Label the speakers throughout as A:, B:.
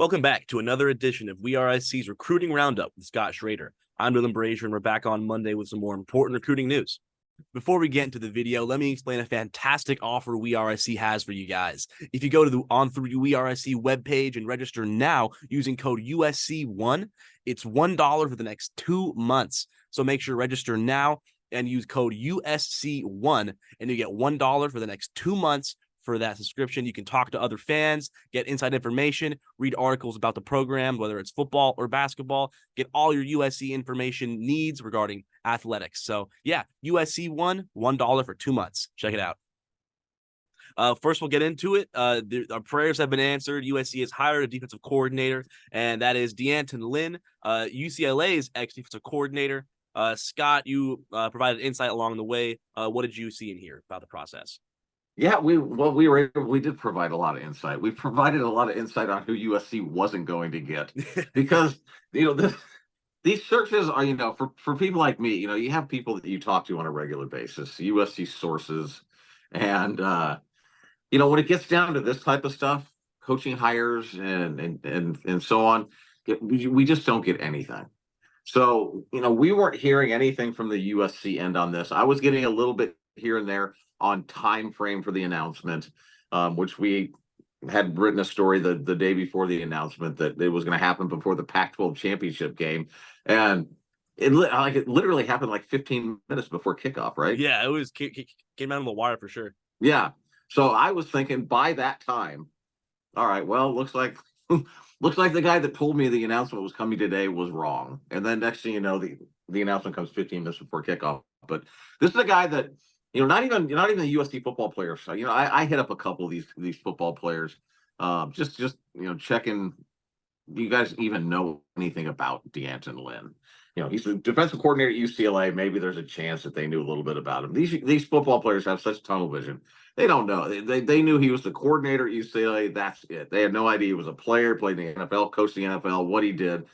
A: Welcome back to another edition of WeAreSC's Recruiting Roundup with Scott Schrader. I'm Lynn Brashier, and we're back on Monday with some more important recruiting news. Before we get into the video, let me explain a fantastic offer WeAreSC has for you guys. If you go to the WeAreSC webpage and register now using code USC1, it's $1 for the next 2 months. So make sure to register now and use code USC1, and you get $1 for the next 2 months for that subscription. You can talk to other fans, get inside information, read articles about the program, whether it's football or basketball, get all your USC information needs regarding athletics. So yeah, USC $1 for 2 months. Check it out. First, we'll get into it. Our prayers have been answered. USC has hired a defensive coordinator, and that is Lynn, UCLA's ex-defensive coordinator. Scott, you provided insight along the way. What did you see and hear about the process?
B: Yeah, we did provide a lot of insight. We provided a lot of insight on who USC wasn't going to get, because these searches are, for people like me, you have people that you talk to on a regular basis, USC sources, and when it gets down to this type of stuff, coaching hires and so on, we just don't get anything. So we weren't hearing anything from the USC end on this. I was getting a little bit here and there on time frame for the announcement, which we had written a story the day before the announcement that it was going to happen before the Pac-12 championship game, and it literally happened like 15 minutes before kickoff, right?
A: Yeah, it was came out on the wire for sure.
B: Yeah, so I was thinking by that time, all right, well, looks like the guy that told me the announcement was coming today was wrong, and then next thing you know, the announcement comes 15 minutes before kickoff. But this is a guy that, not even the USC football players. So, I hit up a couple of these football players, just checking. Do you guys even know anything about Jadyn Lynn? He's a defensive coordinator at UCLA. Maybe there's a chance that they knew a little bit about him. These football players have such tunnel vision. They don't know. They knew he was the coordinator at UCLA. That's it. They had no idea he was a player, played in the NFL, coached the NFL, what he did.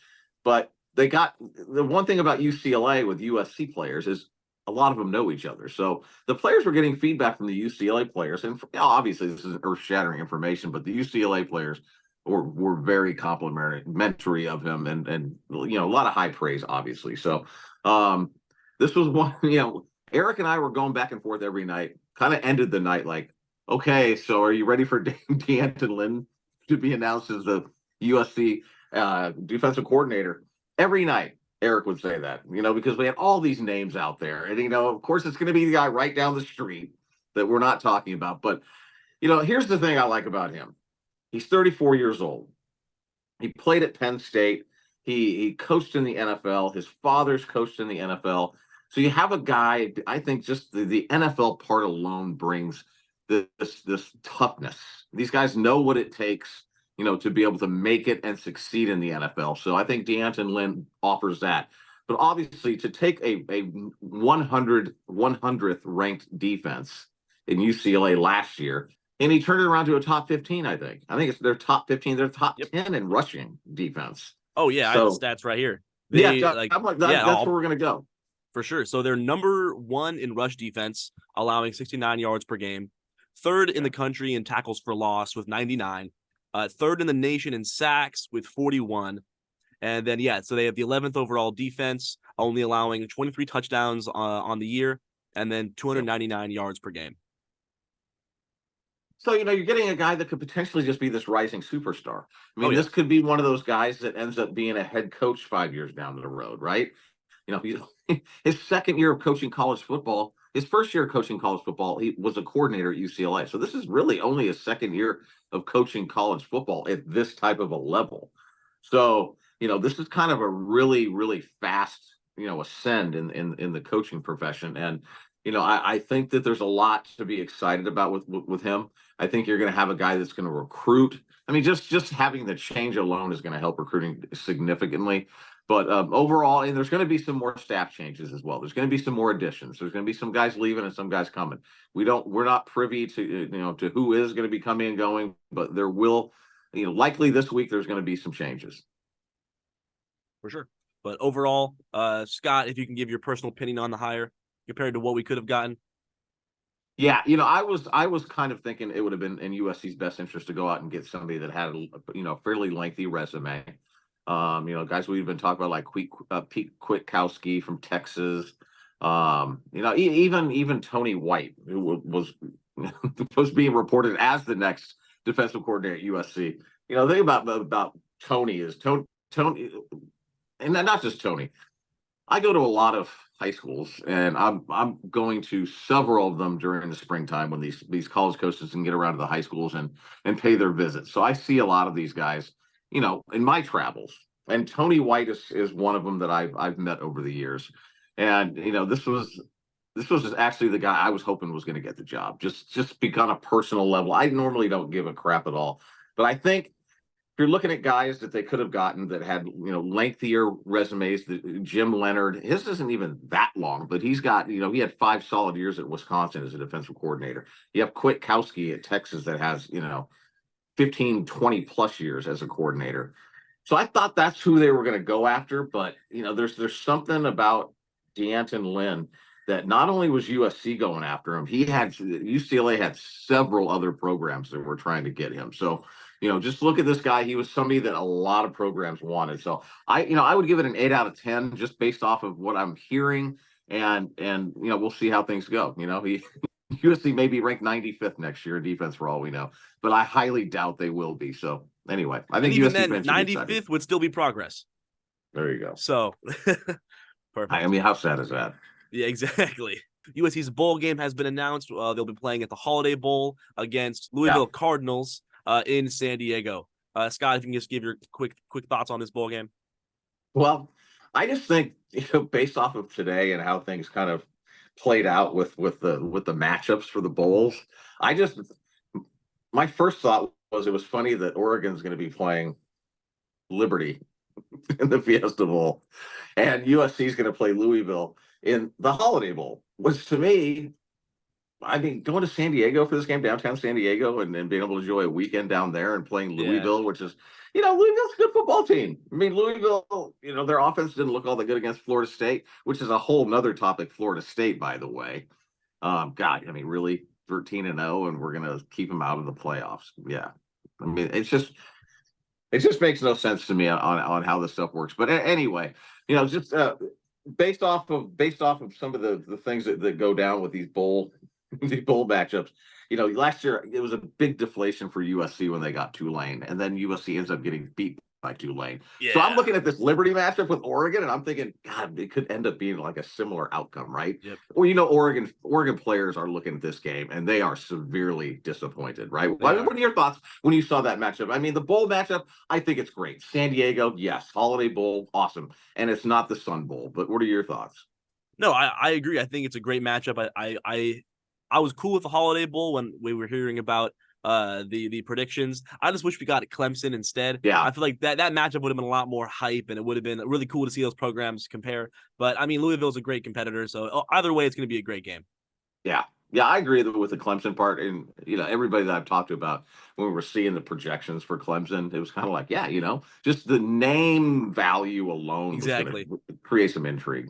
B: But they got the one thing about UCLA with USC players is a lot of them know each other. So the players were getting feedback from the UCLA players, and obviously this is earth-shattering information, but the UCLA players were very complimentary of him, and a lot of high praise, obviously. So this was one. Eric and I were going back and forth every night. Kind of ended the night like, okay, so are you ready for Jadyn Lynn to be announced as the USC defensive coordinator? Every night Eric would say that, because we had all these names out there. And, of course, it's going to be the guy right down the street that we're not talking about. But, here's the thing I like about him. He's 34 years old. He played at Penn State. He coached in the NFL. His father's coached in the NFL. So you have a guy, I think just the NFL part alone brings this toughness. These guys know what it takes, to be able to make it and succeed in the NFL. So I think Jadyn Lynn offers that. But obviously, to take a 100th ranked defense in UCLA last year, and he turned it around to a top 15, I think. I think it's their top 15, their top 10 in rushing defense.
A: Oh, yeah,
B: so,
A: I have the stats right here.
B: That's where we're going to go.
A: For sure. So they're number 1 in rush defense, allowing 69 yards per game. 3rd in the country in tackles for loss with 99. 3rd in the nation in sacks with 41. And then, so they have the 11th overall defense, only allowing 23 touchdowns on the year, and then 299 yards per game.
B: So, you're getting a guy that could potentially just be this rising superstar. I mean, this could be one of those guys that ends up being a head coach 5 years down the road, right? His second year of coaching college football, his first year of coaching college football, he was a coordinator at UCLA. So this is really only his second year of coaching college football at this type of a level. So, this is kind of a really, really fast, ascend in the coaching profession. And, I think that there's a lot to be excited about with him. I think you're going to have a guy that's going to recruit. I mean, just having the change alone is going to help recruiting significantly. But overall, and there's going to be some more staff changes as well. There's going to be some more additions. There's going to be some guys leaving and some guys coming. We're not privy to to who is going to be coming and going, but there will, likely this week there's going to be some changes.
A: For sure. But overall, Scott, if you can give your personal opinion on the hire compared to what we could have gotten.
B: Yeah, I was kind of thinking it would have been in USC's best interest to go out and get somebody that had a fairly lengthy resume. Guys we've been talking about like Pete Kwiatkowski from Texas. Even Tony White, who was being reported as the next defensive coordinator at USC. The thing about Tony is Tony, and not just Tony. I go to a lot of high schools, and I'm going to several of them during the springtime when these college coaches can get around to the high schools and pay their visits. So I see a lot of these guys, in my travels. And Tony White is one of them that I've met over the years. And this was actually the guy I was hoping was going to get the job. Just be on a personal level. I normally don't give a crap at all, but I think you're looking at guys that they could have gotten that had lengthier resumes. Jim Leonard, his isn't even that long, but he's got he had 5 solid years at Wisconsin as a defensive coordinator. You have Kwiatkowski at Texas that has 15, 20 plus years as a coordinator. So I thought that's who they were going to go after, but there's something about D'Anton Lynn that not only was USC going after him, UCLA had several other programs that were trying to get him. So just look at this guy. He was somebody that a lot of programs wanted. So I would give it an 8 out of 10 just based off of what I'm hearing, and we'll see how things go. USC may be ranked 95th next year in defense for all we know, but I highly doubt they will be. So anyway, I think
A: and even
B: USC
A: then, 95th would still be progress.
B: There you go.
A: So perfect.
B: I mean, how sad is that?
A: Yeah, exactly. USC's bowl game has been announced. They'll be playing at the Holiday Bowl against Louisville Cardinals in San Diego. Scott, if you can just give your quick thoughts on this bowl game.
B: Well, I just think based off of today and how things kind of played out with the matchups for the bowls, my first thought was it was funny that Oregon's going to be playing Liberty in the Fiesta Bowl, and USC is going to play Louisville in the Holiday Bowl, which to me, I mean, going to San Diego for this game, downtown San Diego, and being able to enjoy a weekend down there and playing Louisville, which is, Louisville's a good football team. I mean, Louisville, their offense didn't look all that good against Florida State, which is a whole nother topic, Florida State, by the way. God, I mean, really 13-0, and we're going to keep them out of the playoffs. Yeah. I mean, it just makes no sense to me on how this stuff works. But anyway, just based off of some of the things that go down with these bowl matchups. Last year it was a big deflation for USC when they got Tulane, and then USC ends up getting beat by Tulane. Yeah. So I'm looking at this Liberty matchup with Oregon, and I'm thinking, God, it could end up being like a similar outcome, right? Yep. Or Oregon players are looking at this game and they are severely disappointed, right? What are your thoughts when you saw that matchup? I mean, the bowl matchup, I think it's great. San Diego, yes. Holiday Bowl, awesome. And it's not the Sun Bowl, but what are your thoughts?
A: No, I agree. I think it's a great matchup. I was cool with the Holiday Bowl when we were hearing about the predictions. I just wish we got Clemson instead.
B: Yeah,
A: I feel like that matchup would have been a lot more hype, and it would have been really cool to see those programs compare. But I mean, Louisville's a great competitor, so either way, it's going to be a great game.
B: Yeah, I agree with the Clemson part, and everybody that I've talked to about when we were seeing the projections for Clemson, it was kind of like, just the name value alone
A: exactly
B: was create some intrigue.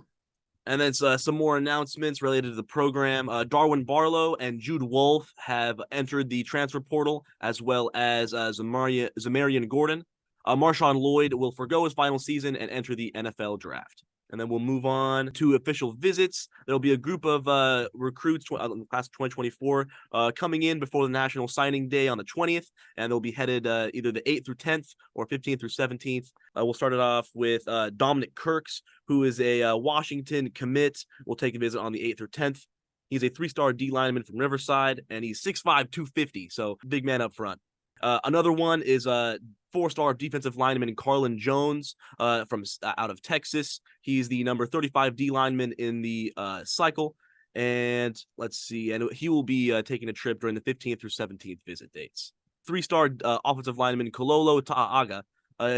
A: And then some more announcements related to the program. Darwin Barlow and Jude Wolfe have entered the transfer portal, as well as Zamarian Gordon. Marshawn Lloyd will forgo his final season and enter the NFL draft. And then we'll move on to official visits. There'll be a group of recruits in the class of 2024 coming in before the National Signing Day on the 20th, and they'll be headed either the 8th through 10th or 15th through 17th. We'll start it off with Dominic Kirks, who is a Washington commit. We'll take a visit on the 8th or 10th. He's a 3-star D lineman from Riverside, and he's 6'5", 250, so big man up front. Another one is 4-star defensive lineman Carlon Jones from out of Texas. He's the number 35 D lineman in the cycle. And let's see, and he will be taking a trip during the 15th through 17th visit dates. 3-star offensive lineman Kalolo Ta'aga.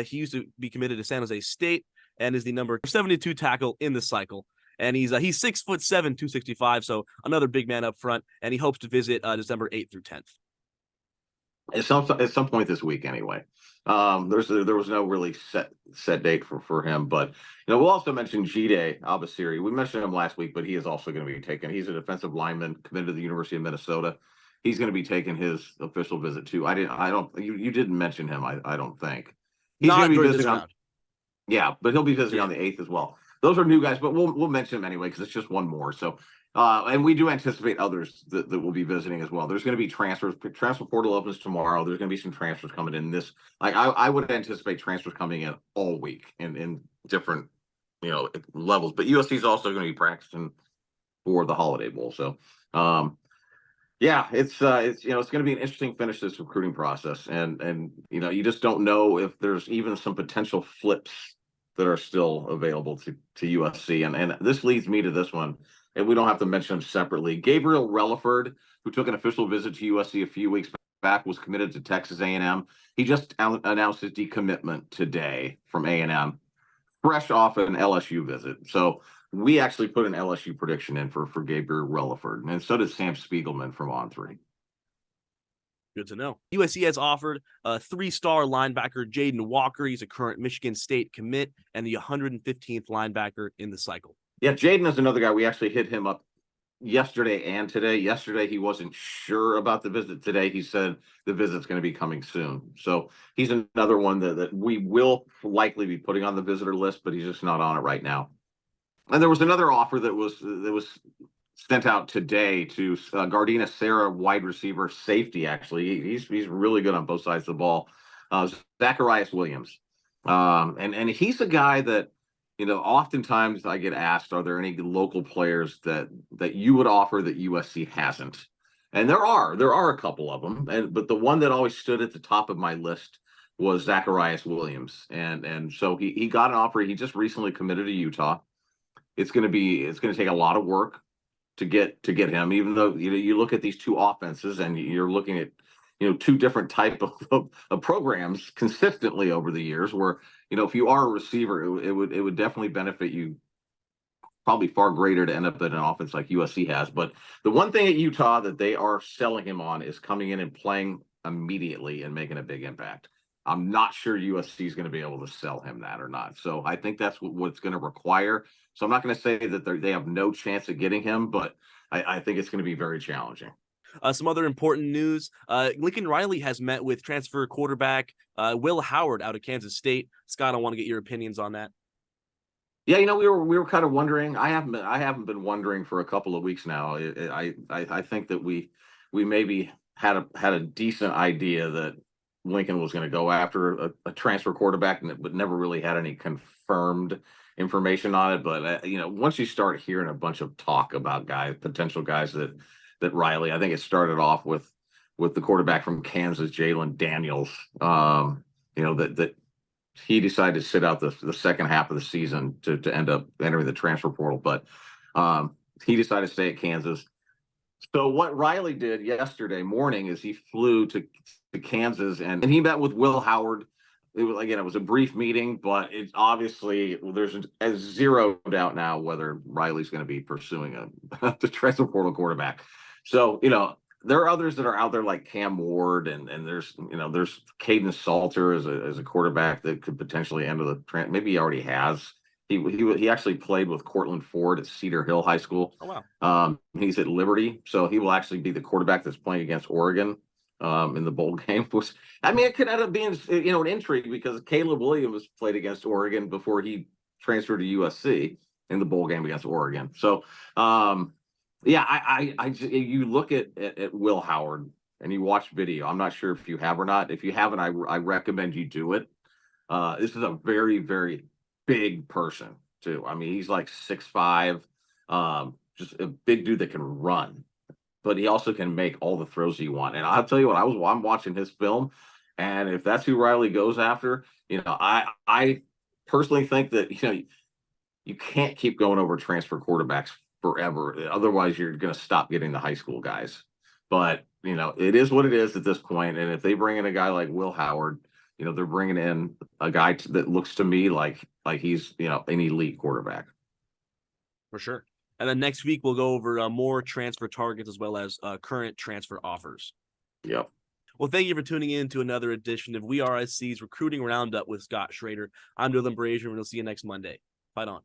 A: He used to be committed to San Jose State and is the number 72 tackle in the cycle. And he's 6'7", 265, so another big man up front. And he hopes to visit December 8th through 10th.
B: at some point this week anyway. There was no really set date for him, but we'll also mention Jadyn Wallker. We mentioned him last week, but he is also going to be taken. He's a defensive lineman committed to the University of Minnesota. He's going to be taking his official visit too. You didn't mention him. I don't think he's going
A: Not
B: to be
A: during this
B: visiting on.
A: round.
B: Yeah, but he'll be visiting
A: Yeah.
B: on the 8th as well. Those are new guys, but we'll mention them anyway because it's just one more. So, and we do anticipate others that will be visiting as well. There's going to be transfers. Transfer portal opens tomorrow. There's going to be some transfers coming in this. Like I would anticipate transfers coming in all week in different levels. But USC is also going to be practicing for the Holiday Bowl. So, yeah, it's going to be an interesting finish to this recruiting process, and you just don't know if there's even some potential flips that are still available to USC, and this leads me to this one, and we don't have to mention him separately. Gabriel Relaford, who took an official visit to USC a few weeks back, was committed to Texas A&M. He just announced his decommitment today from A&M, fresh off an LSU visit. So we actually put an LSU prediction in for Gabriel Relaford, and so did Sam Spiegelman from On3.
A: Good to know. USC has offered a 3-star linebacker, Jadyn Wallker. He's a current Michigan State commit and the 115th linebacker in the cycle.
B: Yeah, Jadyn is another guy. We actually hit him up yesterday and today. Yesterday, he wasn't sure about the visit. Today, he said the visit's going to be coming soon. So he's another one that we will likely be putting on the visitor list, but he's just not on it right now. And there was another offer that was sent out today to Gardena Sarah, wide receiver, safety. Actually, he's really good on both sides of the ball. Zacharias Williams, and he's a guy that oftentimes I get asked, are there any local players that you would offer that USC hasn't? And there are a couple of them, but the one that always stood at the top of my list was Zacharias Williams, and so he got an offer. He just recently committed to Utah. It's going to take a lot of work to get him, even though you look at these two offenses and you're looking at two different type of programs consistently over the years, where if you are a receiver, it would definitely benefit you probably far greater to end up in an offense like USC has. But the one thing at Utah that they are selling him on is coming in and playing immediately and making a big impact. I'm not sure USC is going to be able to sell him that or not. So I think that's what it's going to require. So I'm not going to say that they have no chance of getting him, but I think it's going to be very challenging.
A: Some other important news. Lincoln Riley has met with transfer quarterback Will Howard out of Kansas State. Scott, I want to get your opinions on that.
B: Yeah, we were kind of wondering. I haven't been wondering for a couple of weeks now. I think that we maybe had a decent idea that Lincoln was going to go after a transfer quarterback, but never really had any confirmed information on it. But once you start hearing a bunch of talk about potential guys that Riley, I think it started off with the quarterback from Kansas, Jalen Daniels. That he decided to sit out the second half of the season to end up entering the transfer portal, but he decided to stay at Kansas. So what Riley did yesterday morning is he flew to Kansas and he met with Will Howard. It was a brief meeting, but it's obviously there's a zero doubt now whether Riley's going to be pursuing the transfer portal quarterback. So there are others that are out there like Cam Ward, and there's Caden Salter as a quarterback that could potentially enter the maybe he already has. He actually played with Cortland Ford at Cedar Hill High School.
A: Oh wow.
B: He's at Liberty, so he will actually be the quarterback that's playing against Oregon in the bowl game. It could end up being an intrigue because Caleb Williams played against Oregon before he transferred to USC in the bowl game against Oregon. So you look at Will Howard and you watch video. I'm not sure if you have or not. If you haven't, I recommend you do it. This is a very, very big person too. I mean, he's like 6'5", just a big dude that can run, but he also can make all the throws you want. And I'll tell you what, I'm watching his film, and if that's who Riley goes after, I personally think that you can't keep going over transfer quarterbacks forever. Otherwise, you're going to stop getting the high school guys. But it is what it is at this point. And if they bring in a guy like Will Howard, they're bringing in a guy that looks to me like he's an elite quarterback.
A: For sure. And then next week we'll go over more transfer targets as well as current transfer offers.
B: Yep.
A: Well, thank you for tuning in to another edition of WeAreSC's Recruiting Roundup with Scott Schrader. I'm Lynn, and we'll see you next Monday. Fight on.